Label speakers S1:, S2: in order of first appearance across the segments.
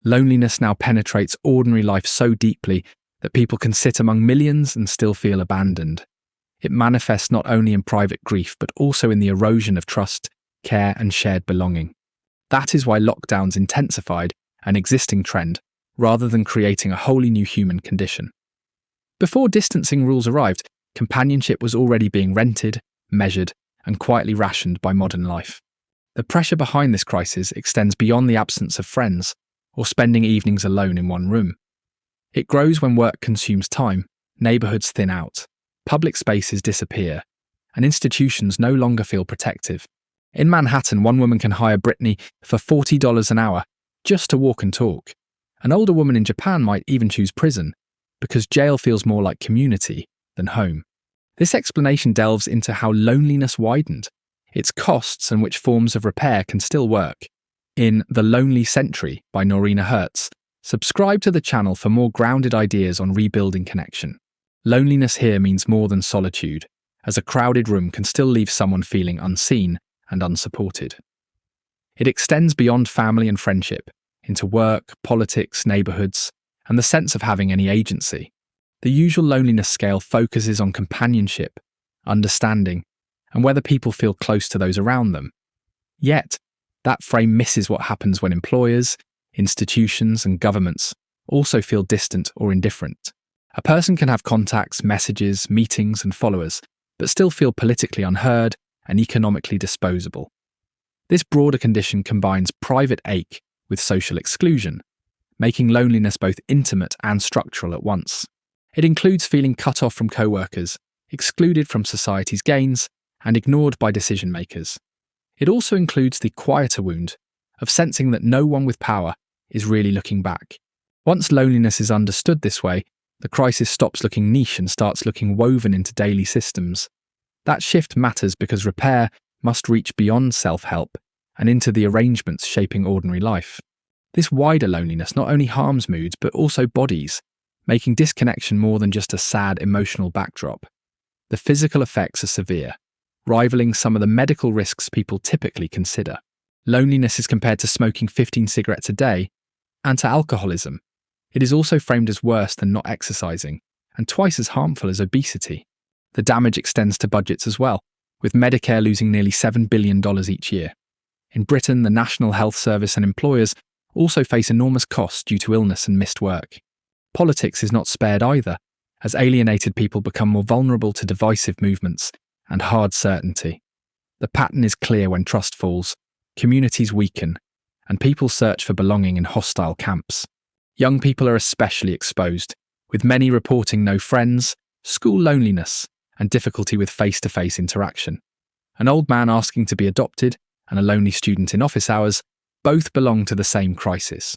S1: Loneliness now penetrates ordinary life so deeply that people can sit among millions and still feel abandoned. It manifests not only in private grief, but also in the erosion of trust, care, and shared belonging. That is why lockdowns intensified an existing trend, rather than creating a wholly new human condition. Before distancing rules arrived, companionship was already being rented, measured, and quietly rationed by modern life. The pressure behind this crisis extends beyond the absence of friends or spending evenings alone in one room. It grows when work consumes time, neighbourhoods thin out, public spaces disappear, and institutions no longer feel protective. In Manhattan, one woman can hire Brittany for $40 an hour just to walk and talk. An older woman in Japan might even choose prison, because jail feels more like community than home. This explanation delves into how loneliness widened, its costs, and which forms of repair can still work. In The Lonely Century by Noreena Hertz, subscribe to the channel for more grounded ideas on rebuilding connection. Loneliness here means more than solitude, as a crowded room can still leave someone feeling unseen and unsupported. It extends beyond family and friendship, into work, politics, neighbourhoods, and the sense of having any agency. The usual loneliness scale focuses on companionship, understanding, and whether people feel close to those around them. Yet, that frame misses what happens when employers, institutions, and governments also feel distant or indifferent. A person can have contacts, messages, meetings, and followers, but still feel politically unheard and economically disposable. This broader condition combines private ache with social exclusion, making loneliness both intimate and structural at once. It includes feeling cut off from co-workers, excluded from society's gains, and ignored by decision-makers. It also includes the quieter wound of sensing that no one with power is really looking back. Once loneliness is understood this way, the crisis stops looking niche and starts looking woven into daily systems. That shift matters because repair must reach beyond self-help and into the arrangements shaping ordinary life. This wider loneliness not only harms moods but also bodies, making disconnection more than just a sad emotional backdrop. The physical effects are severe, rivaling some of the medical risks people typically consider. Loneliness is compared to smoking 15 cigarettes a day and to alcoholism. It is also framed as worse than not exercising and twice as harmful as obesity. The damage extends to budgets as well, with Medicare losing nearly $7 billion each year. In Britain, the National Health Service and employers also face enormous costs due to illness and missed work. Politics is not spared either, as alienated people become more vulnerable to divisive movements and hard certainty. The pattern is clear when trust falls, communities weaken, and people search for belonging in hostile camps. Young people are especially exposed, with many reporting no friends, school loneliness, and difficulty with face-to-face interaction. An old man asking to be adopted and a lonely student in office hours both belong to the same crisis.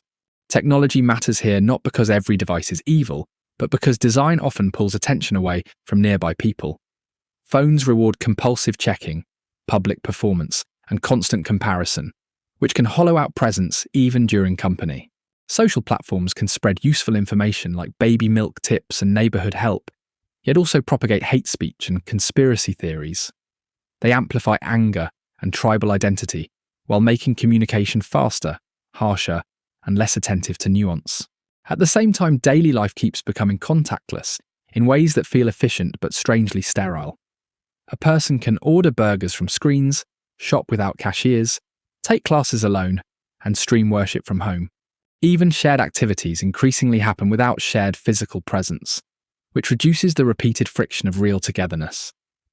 S1: Technology matters here not because every device is evil, but because design often pulls attention away from nearby people. Phones reward compulsive checking, public performance, and constant comparison, which can hollow out presence even during company. Social platforms can spread useful information like baby milk tips and neighbourhood help, yet also propagate hate speech and conspiracy theories. They amplify anger and tribal identity, while making communication faster, harsher, and less attentive to nuance. At the same time, daily life keeps becoming contactless in ways that feel efficient but strangely sterile. A person can order burgers from screens, shop without cashiers, take classes alone, and stream worship from home. Even shared activities increasingly happen without shared physical presence, which reduces the repeated friction of real togetherness.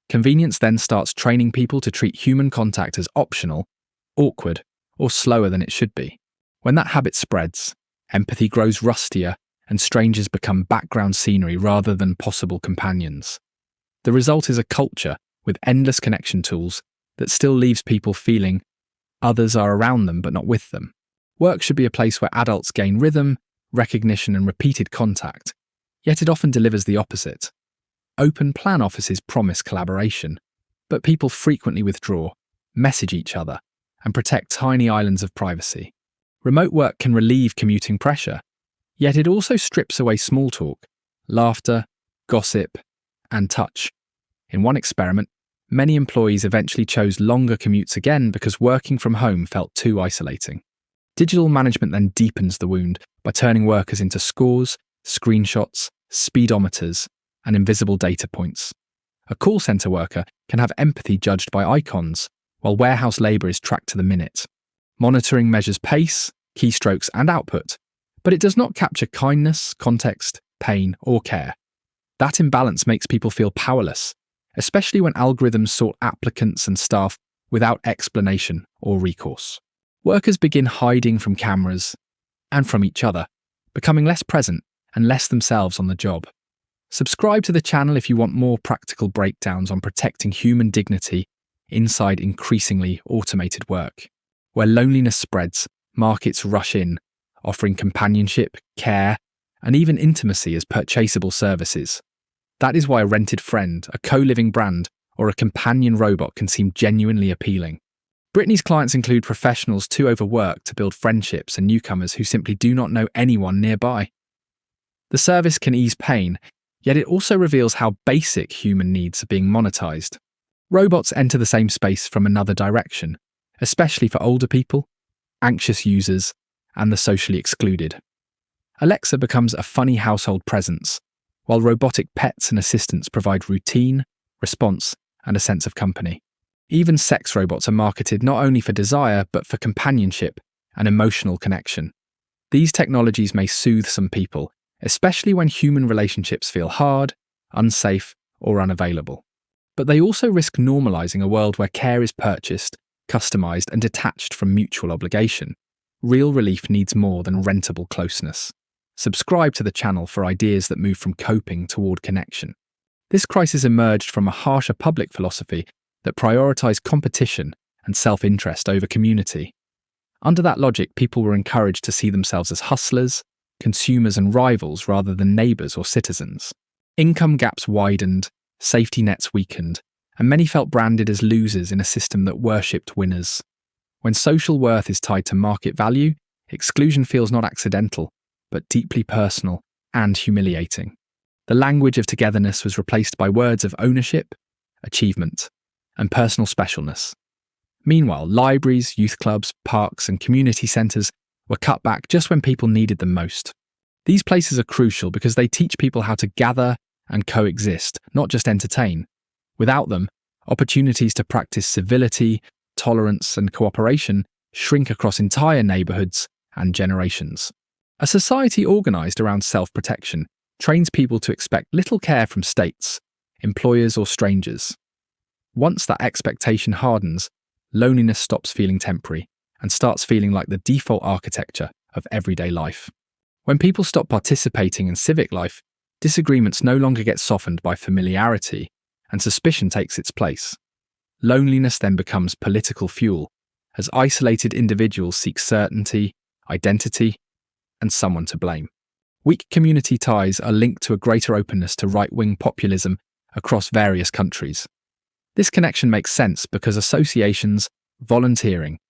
S1: Convenience then starts training people to treat human contact as optional, awkward, or slower than it should be. When that habit spreads, empathy grows rustier and strangers become background scenery rather than possible companions. The result is a culture with endless connection tools that still leaves people feeling others are around them but not with them. Work should be a place where adults gain rhythm, recognition, and repeated contact, yet it often delivers the opposite. Open plan offices promise collaboration, but people frequently withdraw, message each other, and protect tiny islands of privacy. Remote work can relieve commuting pressure, yet it also strips away small talk, laughter, gossip, and touch. In one experiment, many employees eventually chose longer commutes again because working from home felt too isolating. Digital management then deepens the wound by turning workers into scores, screenshots, speedometers, and invisible data points. A call center worker can have empathy judged by icons, while warehouse labor is tracked to the minute. Monitoring measures pace, keystrokes, and output, but it does not capture kindness, context, pain, or care. That imbalance makes people feel powerless, especially when algorithms sort applicants and staff without explanation or recourse. Workers begin hiding from cameras and from each other, becoming less present and less themselves on the job. Subscribe to the channel if you want more practical breakdowns on protecting human dignity inside increasingly automated work. Where loneliness spreads, markets rush in, offering companionship, care, and even intimacy as purchasable services. That is why a rented friend, a co-living brand, or a companion robot can seem genuinely appealing. Brittany's clients include professionals too overworked to build friendships and newcomers who simply do not know anyone nearby. The service can ease pain, yet it also reveals how basic human needs are being monetized. Robots enter the same space from another direction, especially for older people, anxious users, and the socially excluded. Alexa becomes a funny household presence, while robotic pets and assistants provide routine, response, and a sense of company. Even sex robots are marketed not only for desire, but for companionship and emotional connection. These technologies may soothe some people, especially when human relationships feel hard, unsafe, or unavailable. But they also risk normalizing a world where care is purchased, customized, and detached from mutual obligation. Real relief needs more than rentable closeness. Subscribe to the channel for ideas that move from coping toward connection. This crisis emerged from a harsher public philosophy that prioritized competition and self-interest over community. Under that logic, people were encouraged to see themselves as hustlers, consumers, and rivals rather than neighbors or citizens. Income gaps widened, safety nets weakened, and many felt branded as losers in a system that worshipped winners. When social worth is tied to market value, exclusion feels not accidental, but deeply personal and humiliating. The language of togetherness was replaced by words of ownership, achievement, and personal specialness. Meanwhile, libraries, youth clubs, parks, and community centres were cut back just when people needed them most. These places are crucial because they teach people how to gather and coexist, not just entertain. Without them, opportunities to practice civility, tolerance, and cooperation shrink across entire neighbourhoods and generations. A society organised around self-protection trains people to expect little care from states, employers, or strangers. Once that expectation hardens, loneliness stops feeling temporary and starts feeling like the default architecture of everyday life. When people stop participating in civic life, disagreements no longer get softened by familiarity, and suspicion takes its place. Loneliness then becomes political fuel, as isolated individuals seek certainty, identity, and someone to blame. Weak community ties are linked to a greater openness to right-wing populism across various countries. This connection makes sense because associations, volunteering,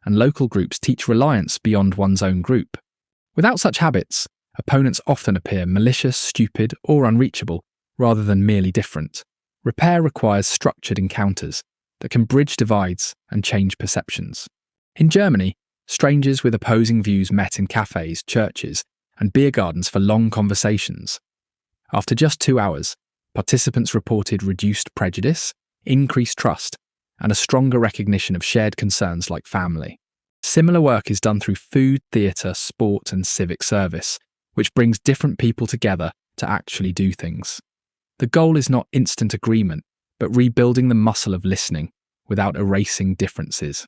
S1: and local groups teach reliance beyond one's own group. Without such habits, opponents often appear malicious, stupid, or unreachable, rather than merely different. Repair requires structured encounters that can bridge divides and change perceptions. In Germany, strangers with opposing views met in cafes, churches, and beer gardens for long conversations. After just 2 hours, participants reported reduced prejudice, increased trust, and a stronger recognition of shared concerns like family. Similar work is done through food, theatre, sport, and civic service, which brings different people together to actually do things. The goal is not instant agreement, but rebuilding the muscle of listening without erasing differences.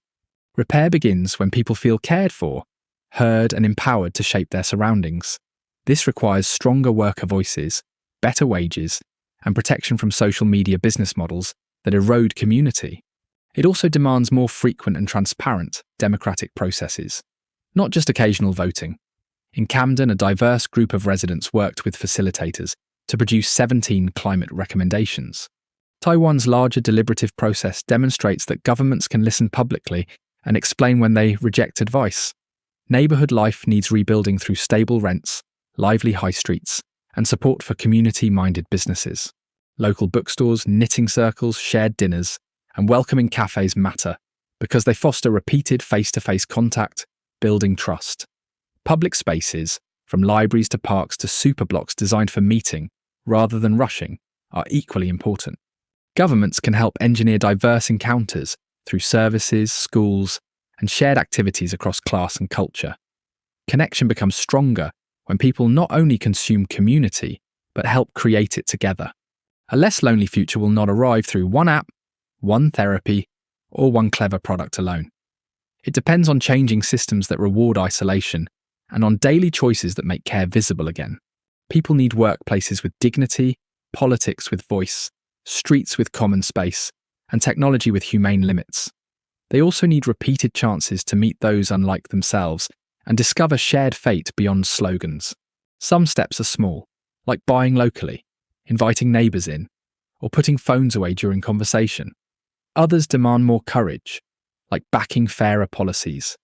S1: Repair begins when people feel cared for, heard, and empowered to shape their surroundings. This requires stronger worker voices, better wages, and protection from social media business models that erode community. It also demands more frequent and transparent democratic processes, not just occasional voting. In Camden, a diverse group of residents worked with facilitators to produce 17 climate recommendations. Taiwan's larger deliberative process demonstrates that governments can listen publicly and explain when they reject advice. Neighbourhood life needs rebuilding through stable rents, lively high streets, and support for community-minded businesses. Local bookstores, knitting circles, shared dinners, and welcoming cafes matter because they foster repeated face-to-face contact, building trust. Public spaces, from libraries to parks to superblocks designed for meeting rather than rushing, are equally important. Governments can help engineer diverse encounters through services, schools, and shared activities across class and culture. Connection becomes stronger when people not only consume community, but help create it together. A less lonely future will not arrive through one app, one therapy, or one clever product alone. It depends on changing systems that reward isolation and on daily choices that make care visible again. People need workplaces with dignity, politics with voice, streets with common space, and technology with humane limits. They also need repeated chances to meet those unlike themselves and discover shared fate beyond slogans. Some steps are small, like buying locally, inviting neighbours in, or putting phones away during conversation. Others demand more courage, like backing fairer policies,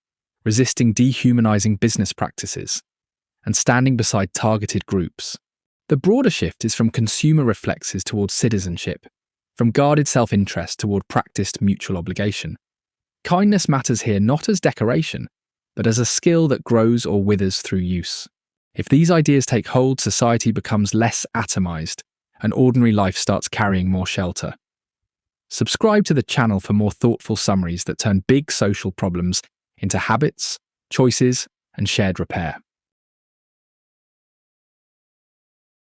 S1: resisting dehumanising business practices, and standing beside targeted groups. The broader shift is from consumer reflexes towards citizenship, from guarded self-interest toward practiced mutual obligation. Kindness matters here not as decoration, but as a skill that grows or withers through use. If these ideas take hold, society becomes less atomized, and ordinary life starts carrying more shelter. Subscribe to the channel for more thoughtful summaries that turn big social problems into habits, choices, and shared repair.